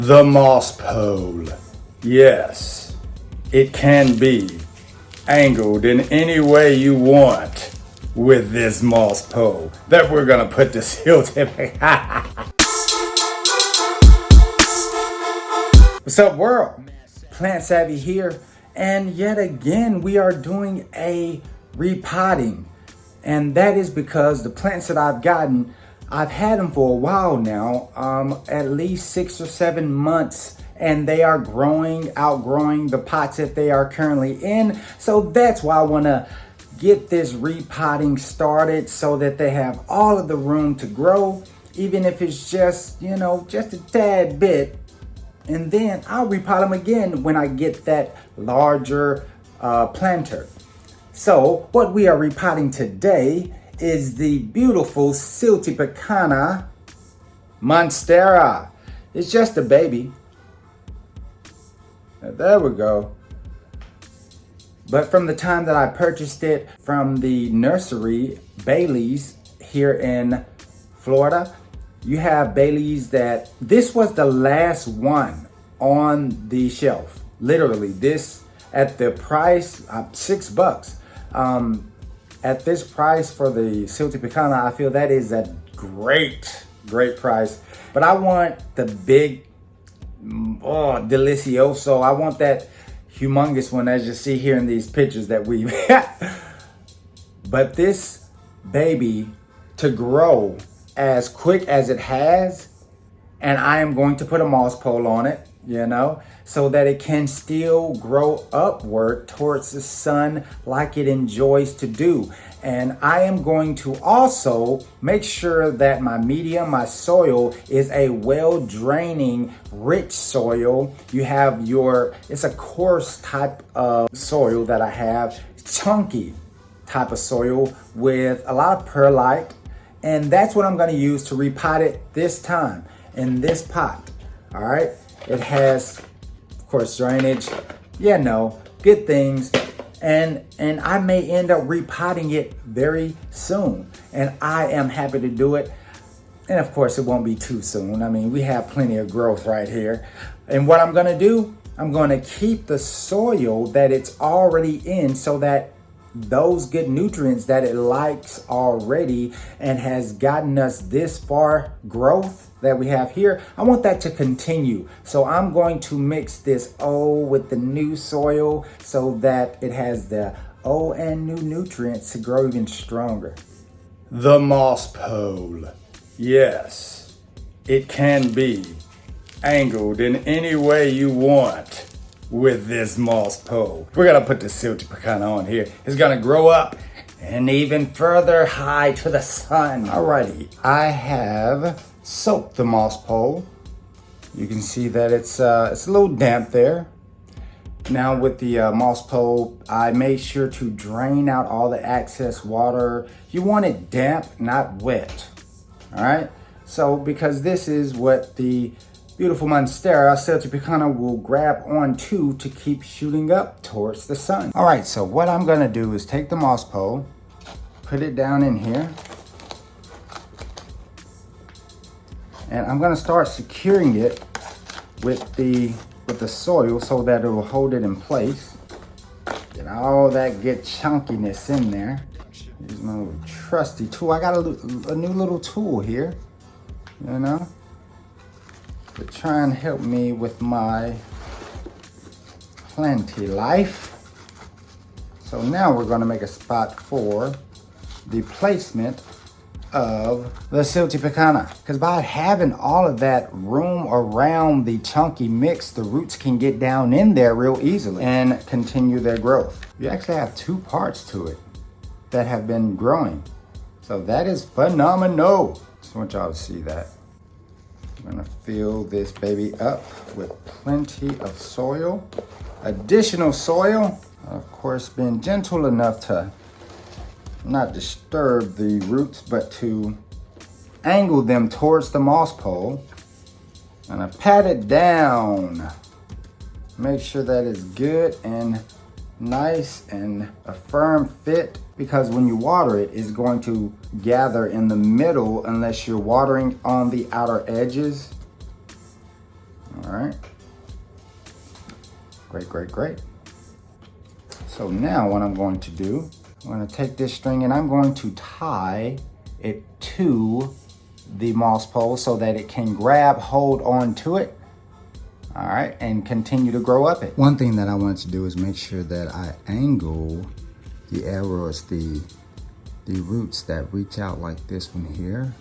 The moss pole. Yes, it can be angled in any way you want with this moss pole that we're gonna put the Siltepecana. What's up, world? Plant Savvy here, and yet again we are doing a repotting, and that is because the plants that I've had them for a while now, at least 6 or 7 months, and they are outgrowing the pots that they are currently in. So that's why I want to get this repotting started so that they have all of the room to grow, even if it's just, just a tad bit. And then I'll repot them again when I get that larger planter. So what we are repotting today is the beautiful Siltepecan Monstera. It's just a baby. There we go. But from the time that I purchased it from the nursery, Bailey's, here in Florida, you have Bailey's this was the last one on the shelf. Literally, this at the price, $6. At this price for the Siltepecana, I feel that is a great price. But I want the big, delicioso. I want that humongous one, as you see here in these pictures that we've But this baby, to grow as quick as it has, and I am going to put a moss pole on it, so that it can still grow upward towards the sun like it enjoys to do. And I am going to also make sure that my soil is a well-draining, rich soil. It's a coarse type of soil that I have, chunky type of soil with a lot of perlite. And that's what I'm gonna use to repot it this time in this pot, all right? It has, of course, drainage, good things. And I may end up repotting it very soon. And I am happy to do it. And of course, it won't be too soon. I mean, we have plenty of growth right here. And what I'm gonna do, I'm gonna keep the soil that it's already in so that those good nutrients that it likes already and has gotten us this far growth that we have here, I want that to continue. So I'm going to mix this old with the new soil so that it has the old and new nutrients to grow even stronger. The moss pole. Yes, it can be angled in any way you want with this moss pole. We're gonna put the Siltepecana on here. It's gonna grow up and even further high to the sun. Alrighty, I have soaked the moss pole. You can see that it's a little damp there. Now with the moss pole, I made sure to drain out all the excess water. You want it damp, not wet. All right. So because this is what the beautiful Monstera Siltepecana will grab onto to keep shooting up towards the sun. All right, so what I'm gonna do is take the moss pole, put it down in here, and I'm gonna start securing it with the soil so that it will hold it in place. Get all that good chunkiness in there. Here's my little trusty tool. I got a new little tool here, to try and help me with my planty life. So now we're gonna make a spot for the placement of the Siltepecana. Because by having all of that room around the chunky mix, the roots can get down in there real easily and continue their growth. You actually have 2 parts to it that have been growing. So that is phenomenal. Just want y'all to see that. I'm gonna fill this baby up with plenty of soil. Additional soil. Of course, been gentle enough to not disturb the roots, but to angle them towards the moss pole. And I pat it down. Make sure that it's good and nice and a firm fit, because when you water it, it's going to gather in the middle unless you're watering on the outer edges. All right. Great, great, great. So now what I'm going to do, I'm going to take this string and I'm going to tie it to the moss pole so that it can grab hold on to it. All right, and continue to grow up it. One thing that I wanted to do is make sure that I angle the arrows, the roots that reach out like this one here,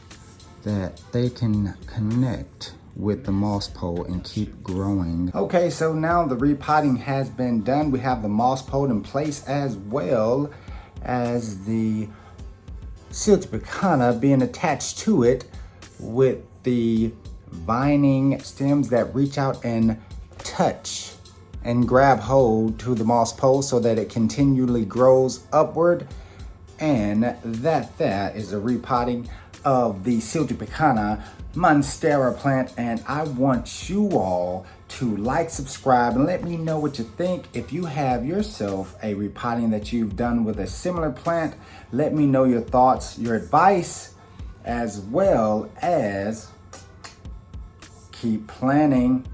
that they can connect with the moss pole and keep growing. Okay, so now the repotting has been done. We have the moss pole in place as well as the Siltepecana being attached to it with the vining stems that reach out and touch and grab hold to the moss pole so that it continually grows upward. And that is a repotting of the Siltepecan Monstera plant. And I want you all to like, subscribe, and let me know what you think. If you have yourself a repotting that you've done with a similar plant, let me know your thoughts, your advice, as well as keep planting.